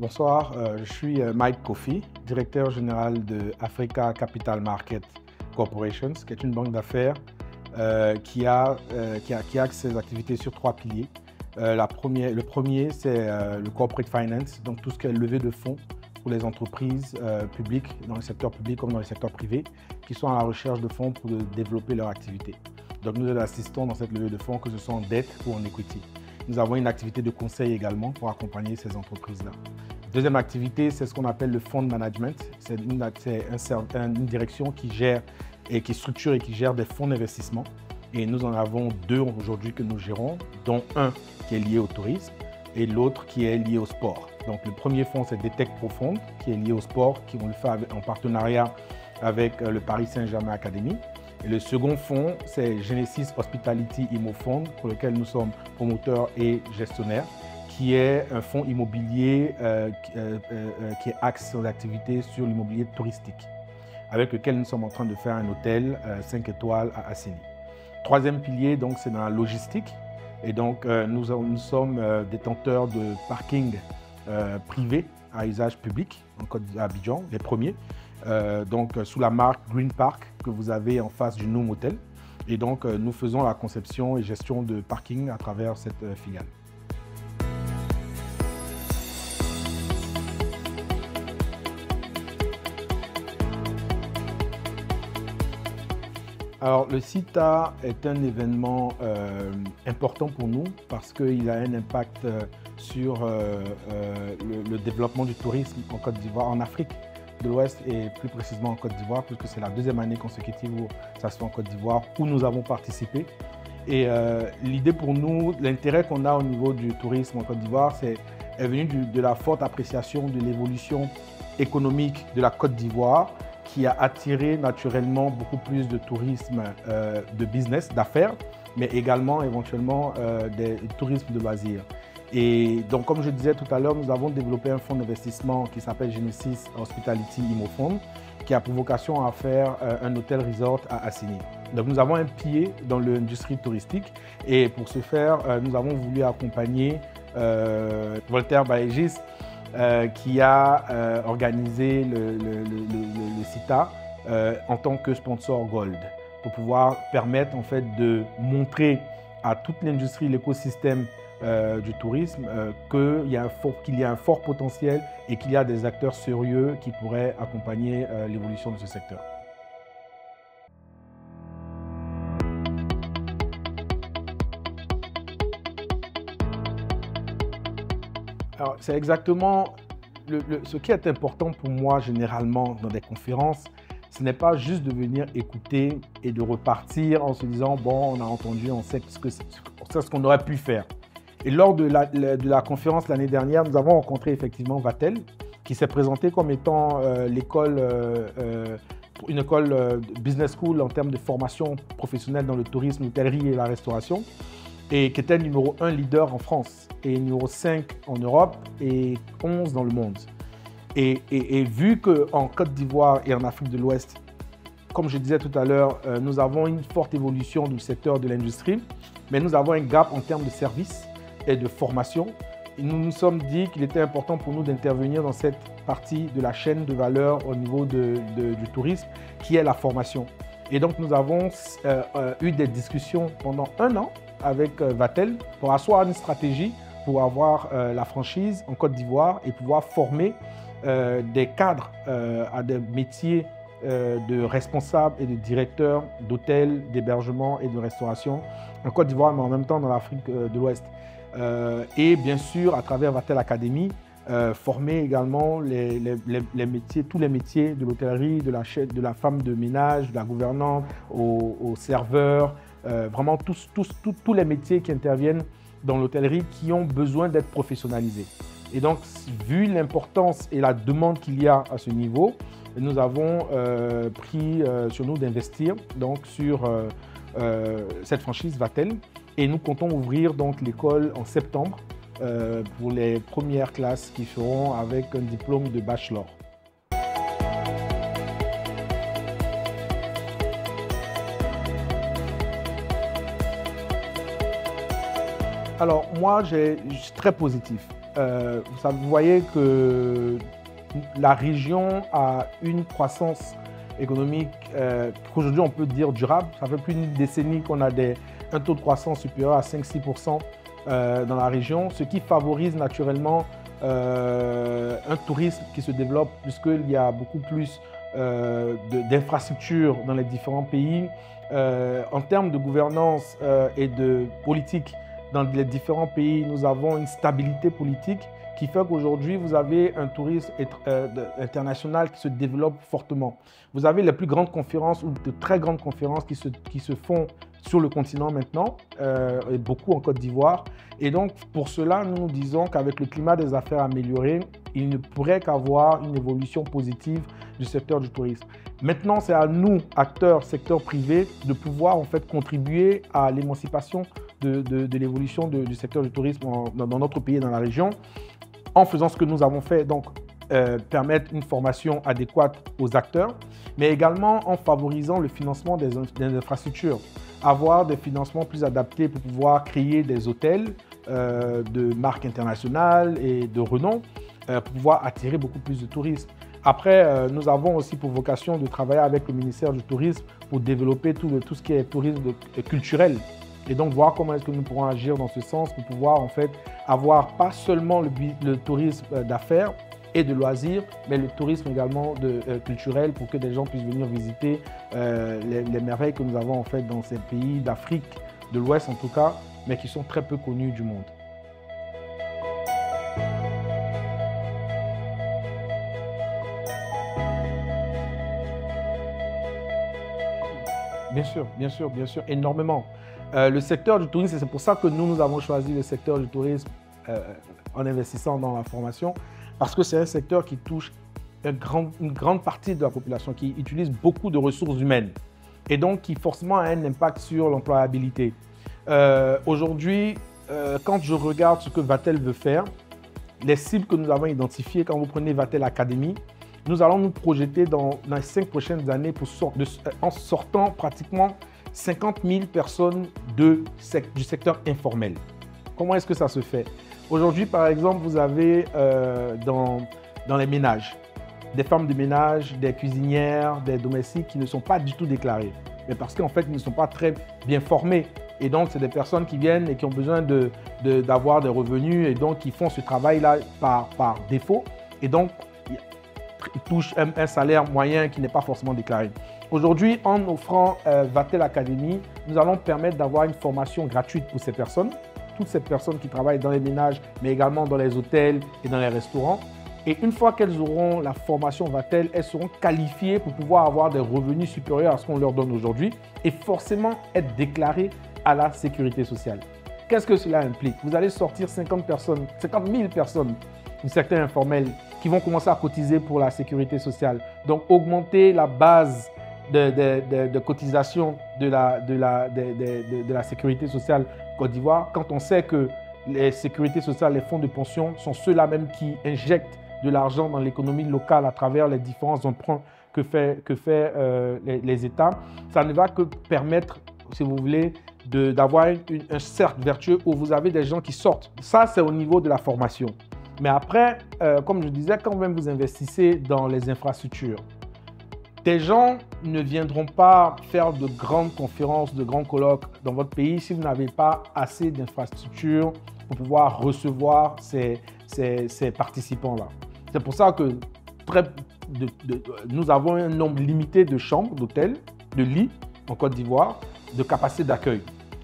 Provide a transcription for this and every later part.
Bonsoir, je suis Mike Kofi, directeur général de Africa Capital Market Corporations, qui est une banque d'affaires qui axe ses activités sur trois piliers. Le premier, c'est le corporate finance, donc tout ce qui est levée de fonds pour les entreprises publiques, dans le secteur public comme dans le secteur privé, qui sont à la recherche de fonds pour développer leur activité. Donc nous les assistons dans cette levée de fonds, que ce soit en dette ou en equity. Nous avons une activité de conseil également pour accompagner ces entreprises-là. Deuxième activité, c'est ce qu'on appelle le fund management. C'est une direction qui gère et qui structure et qui gère des fonds d'investissement. Et nous en avons deux aujourd'hui que nous gérons, dont un qui est lié au tourisme et l'autre qui est lié au sport. Donc le premier fonds, c'est Detect Profonde, qui est lié au sport, on le fait en partenariat avec le Paris Saint-Germain Academy. Et le second fonds, c'est Genesis Hospitality Immo Fund, pour lequel nous sommes promoteurs et gestionnaires, qui est un fonds immobilier qui axe son activité sur l'immobilier touristique, avec lequel nous sommes en train de faire un hôtel 5 étoiles à Assini. Troisième pilier, donc, c'est dans la logistique. Et donc, nous sommes détenteurs de parking privés à usage public à Abidjan, les premiers. Sous la marque Green Park que vous avez en face du Noom Hotel. Et donc, nous faisons la conception et gestion de parking à travers cette filiale. Alors, le CITA est un événement important pour nous parce qu'il a un impact sur le développement du tourisme en Côte d'Ivoire, en Afrique de l'Ouest et plus précisément en Côte d'Ivoire, puisque c'est la deuxième année consécutive où ça se fait en Côte d'Ivoire, où nous avons participé. Et l'idée pour nous, l'intérêt qu'on a au niveau du tourisme en Côte d'Ivoire, est venu de la forte appréciation de l'évolution économique de la Côte d'Ivoire, qui a attiré naturellement beaucoup plus de tourisme de business, d'affaires, mais également éventuellement des tourismes de loisirs. Et donc, comme je disais tout à l'heure, nous avons développé un fonds d'investissement qui s'appelle Genesis Hospitality Immo Fund, qui a pour vocation à faire un hôtel resort à Assini. Donc, nous avons un pied dans l'industrie touristique et pour ce faire, nous avons voulu accompagner Voltaire Baégis, qui a organisé le CITA en tant que sponsor Gold, pour pouvoir permettre en fait de montrer à toute l'industrie, l'écosystème du tourisme qu'il y a un fort potentiel et qu'il y a des acteurs sérieux qui pourraient accompagner l'évolution de ce secteur. Alors, c'est exactement ce qui est important pour moi généralement dans des conférences. Ce n'est pas juste de venir écouter et de repartir en se disant « bon, on a entendu, on sait ce qu'on aurait pu faire ». Et lors de la conférence l'année dernière, nous avons rencontré effectivement Vatel, qui s'est présenté comme étant une école business school en termes de formation professionnelle dans le tourisme, l'hôtellerie et la restauration, et qui était numéro 1 leader en France, et numéro 5 en Europe, et 11 dans le monde. Et vu qu'en Côte d'Ivoire et en Afrique de l'Ouest, comme je disais tout à l'heure, nous avons une forte évolution du secteur de l'industrie, mais nous avons un gap en termes de services et de formation. Et nous nous sommes dit qu'il était important pour nous d'intervenir dans cette partie de la chaîne de valeur au niveau du tourisme, qui est la formation. Et donc nous avons eu des discussions pendant 1 an avec Vatel pour asseoir une stratégie pour avoir la franchise en Côte d'Ivoire et pouvoir former des cadres à des métiers de responsables et de directeurs d'hôtels, d'hébergement et de restauration en Côte d'Ivoire, mais en même temps dans l'Afrique de l'Ouest. Et bien sûr, à travers Vatel Academy, former également les métiers, tous les métiers de l'hôtellerie, de la femme de ménage, de la gouvernante, aux serveurs, vraiment tous les métiers qui interviennent dans l'hôtellerie qui ont besoin d'être professionnalisés. Et donc, vu l'importance et la demande qu'il y a à ce niveau, nous avons pris sur nous d'investir sur cette franchise Vatel. Et nous comptons ouvrir donc l'école en septembre pour les premières classes qui seront avec un diplôme de bachelor. Alors moi, je suis très positif. vous voyez que la région a une croissance économique qu'aujourd'hui on peut dire durable. Ça fait plus d'une décennie qu'on a un taux de croissance supérieur à 5-6% dans la région, ce qui favorise naturellement un tourisme qui se développe puisqu'il y a beaucoup plus d'infrastructures dans les différents pays. En termes de gouvernance et de politique, dans les différents pays, nous avons une stabilité politique qui fait qu'aujourd'hui, vous avez un tourisme international qui se développe fortement. Vous avez les plus grandes conférences ou de très grandes conférences qui se font sur le continent maintenant, et beaucoup en Côte d'Ivoire. Et donc, pour cela, nous disons qu'avec le climat des affaires amélioré, il ne pourrait qu'avoir une évolution positive du secteur du tourisme. Maintenant, c'est à nous, acteurs, secteur privé, de pouvoir en fait contribuer à l'émancipation de l'évolution du secteur du tourisme dans notre pays et dans la région, en faisant ce que nous avons fait, donc permettre une formation adéquate aux acteurs, mais également en favorisant le financement des infrastructures, avoir des financements plus adaptés pour pouvoir créer des hôtels de marque internationale et de renom, pour pouvoir attirer beaucoup plus de touristes. Après, nous avons aussi pour vocation de travailler avec le ministère du Tourisme pour développer tout ce qui est tourisme culturel. Et donc, voir comment est-ce que nous pourrons agir dans ce sens pour pouvoir en fait avoir pas seulement le tourisme d'affaires et de loisirs, mais le tourisme également culturel pour que des gens puissent venir visiter les merveilles que nous avons en fait dans ces pays d'Afrique, de l'Ouest en tout cas, mais qui sont très peu connus du monde. Bien sûr, énormément. Le secteur du tourisme, c'est pour ça que nous avons choisi le secteur du tourisme en investissant dans la formation, parce que c'est un secteur qui touche une grande partie de la population, qui utilise beaucoup de ressources humaines et donc qui forcément a un impact sur l'employabilité. Aujourd'hui, quand je regarde ce que Vatel veut faire, les cibles que nous avons identifiées, quand vous prenez Vatel Academy, nous allons nous projeter dans les 5 prochaines années en sortant pratiquement 50 000 personnes du secteur informel. Comment est-ce que ça se fait? Aujourd'hui, par exemple, vous avez dans les ménages, des femmes de ménage, des cuisinières, des domestiques qui ne sont pas du tout déclarées. Mais parce qu'en fait, ils ne sont pas très bien formés. Et donc, c'est des personnes qui viennent et qui ont besoin d'avoir des revenus et donc qui font ce travail-là par défaut. Et donc, ils touchent un salaire moyen qui n'est pas forcément déclaré. Aujourd'hui, en offrant Vatel Academy, nous allons permettre d'avoir une formation gratuite pour ces personnes, toutes ces personnes qui travaillent dans les ménages, mais également dans les hôtels et dans les restaurants. Et une fois qu'elles auront la formation Vatel, elles seront qualifiées pour pouvoir avoir des revenus supérieurs à ce qu'on leur donne aujourd'hui et forcément être déclarées à la sécurité sociale. Qu'est-ce que cela implique? Vous allez sortir 50 000 personnes du secteur informel qui vont commencer à cotiser pour la sécurité sociale. Donc, augmenter la base de cotisation de la sécurité sociale Côte d'Ivoire, quand on sait que les sécurités sociales, les fonds de pension sont ceux-là même qui injectent de l'argent dans l'économie locale à travers les différents emprunts que fait les États. Ça ne va que permettre, si vous voulez, d'avoir un cercle vertueux où vous avez des gens qui sortent. Ça, c'est au niveau de la formation. Mais après, comme je disais, quand même vous investissez dans les infrastructures, des gens ne viendront pas faire de grandes conférences, de grands colloques dans votre pays si vous n'avez pas assez d'infrastructures pour pouvoir recevoir ces participants-là. C'est pour ça que nous avons un nombre limité de chambres, d'hôtels, de lits en Côte d'Ivoire, de capacité d'accueil.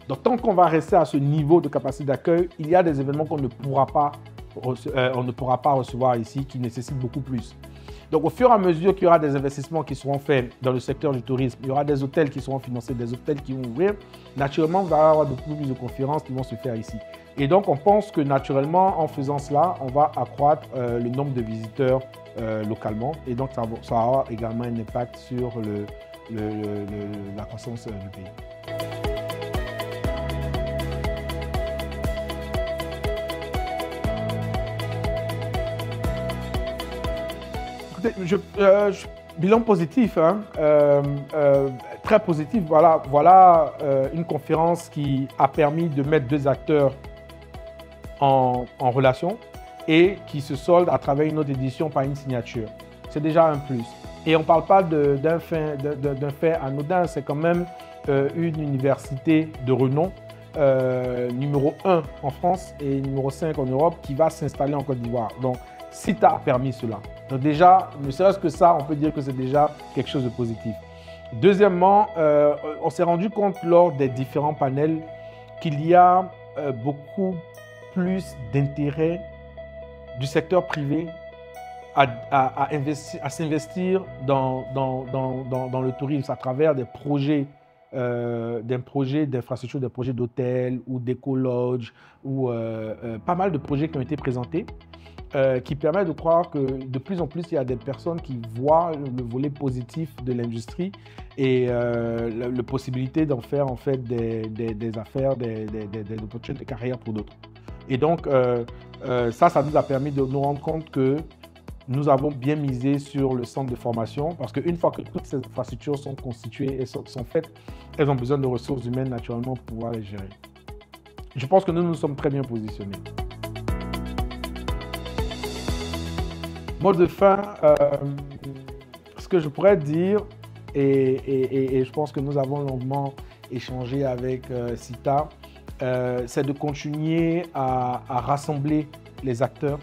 Donc, tant qu'on va rester à ce niveau de capacité d'accueil, il y a des événements qu'on ne pourra pas recevoir ici, qui nécessitent beaucoup plus. Donc, au fur et à mesure qu'il y aura des investissements qui seront faits dans le secteur du tourisme, il y aura des hôtels qui seront financés, des hôtels qui vont ouvrir, naturellement, il va y avoir beaucoup plus de conférences qui vont se faire ici. Et donc, on pense que naturellement, en faisant cela, on va accroître le nombre de visiteurs localement. Et donc, ça aura également un impact sur la croissance du pays. Bilan positif, hein, très positif. Voilà une conférence qui a permis de mettre deux acteurs en relation et qui se solde à travers une autre édition par une signature. C'est déjà un plus. Et on ne parle pas d'un fait anodin, c'est quand même une université de renom, numéro 1 en France et numéro 5 en Europe, qui va s'installer en Côte d'Ivoire. Donc, CITA a permis cela. Donc déjà, ne serait-ce que ça, on peut dire que c'est déjà quelque chose de positif. Deuxièmement, on s'est rendu compte lors des différents panels qu'il y a beaucoup plus d'intérêt du secteur privé à s'investir dans le tourisme à travers des projets d'infrastructures, des projets d'hôtels ou d'éco-lodges ou pas mal de projets qui ont été présentés qui permettent de croire que de plus en plus il y a des personnes qui voient le volet positif de l'industrie et la possibilité d'en faire en fait des affaires, des opportunités de carrière pour d'autres. Et donc ça nous a permis de nous rendre compte que nous avons bien misé sur le centre de formation parce qu'une fois que toutes ces infrastructures sont constituées et sont faites, elles ont besoin de ressources humaines naturellement pour pouvoir les gérer. Je pense que nous sommes très bien positionnés. Mot de fin, ce que je pourrais dire, et je pense que nous avons longuement échangé avec CITA, c'est de continuer à rassembler les acteurs,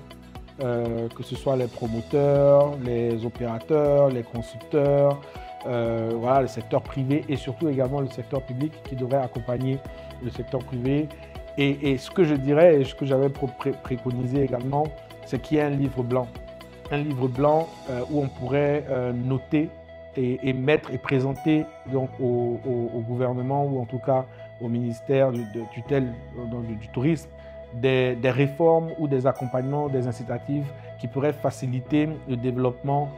que ce soit les promoteurs, les opérateurs, les constructeurs, voilà, le secteur privé et surtout également le secteur public qui devrait accompagner le secteur privé. Et ce que je dirais et ce que j'avais préconisé également, c'est qu'il y ait un livre blanc. Un livre blanc où on pourrait noter et mettre et présenter donc, au gouvernement ou en tout cas au ministère de tutelle du tourisme des réformes ou des accompagnements, des incitatifs qui pourraient faciliter le développement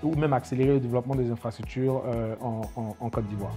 ou même accélérer le développement des infrastructures en Côte d'Ivoire.